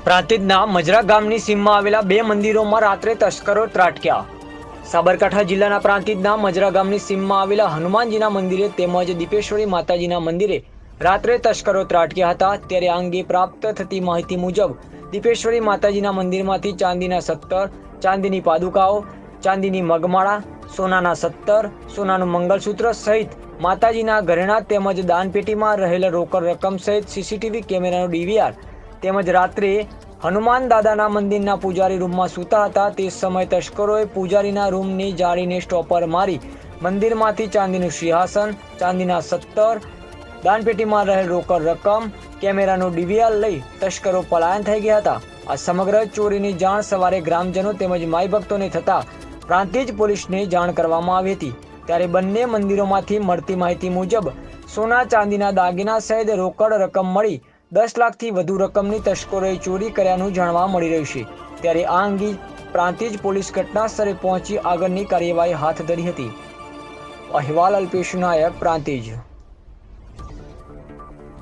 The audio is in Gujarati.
પ્રાંતિજના મજરા ગામની સીમમાં આવેલા બે મંદિરોમાં રાત્રે તસ્કરો ત્રાટક્યા। સાબરકાંઠા જિલ્લાના પ્રાંતિજના મજરા ગામની સીમમાં આવેલા હનુમાનજીના મંદિરે તેમજ દીપેશ્વરી માતાજીના મંદિરે રાત્રે તસ્કરો ત્રાટક્યા હતા। ત્યારે આ અંગે પ્રાપ્ત થતી માહિતી મુજબ દીપેશ્વરી માતાજીના મંદિરમાંથી ચાંદીના 17, ચાંદીની પાદુકાઓ, ચાંદીની મગમાળા, સોનાના 17, સોનાનું મંગલસૂત્ર સહિત માતાજીના ઘરેણા તેમજ દાનપેટીમાં રહેલ રોકડ રકમ સહિત સીસીટીવી કેમેરાનો ડીવીઆર તેમજ રાત્રે હનુમાન દાદાના મંદિરના પૂજારી રૂમમાં સૂતા હતા તે સમયે તસ્કરોએ પૂજારીના રૂમની જાળીને સ્ટોપર મારી મંદિરમાંથી ચાંદીનું સિંહાસન, ચાંદીના 17, દાનપેટીમાં રહેલ રોકડ રકમ, કેમેરાનો ડીવીઆર લઈ તસ્કરો પલાયન થઈ ગયા હતા। આ સમગ્ર ચોરીની જાણ સવારે ગ્રામજનો તેમજ માઈ ભક્તોને થતા પ્રાંતિજ પોલીસને જાણ કરવામાં આવી હતી। ત્યારે બંને મંદિરોમાંથી મળતી માહિતી મુજબ સોના ચાંદીના દાગીના સહિત રોકડ રકમ મળી 10 લાખથી વધુ રકમની તસ્કરોએ ચોરી કર્યાનું જાણવા મળી રહ્યું છે। ત્યારે આ અંગે પ્રાંતિજ પોલીસ ઘટના સ્થળે પહોંચી આગળની કાર્યવાહી હાથ ધરી હતી। અહેવાલ અલ્પેશ નાયક, પ્રાંતિજ।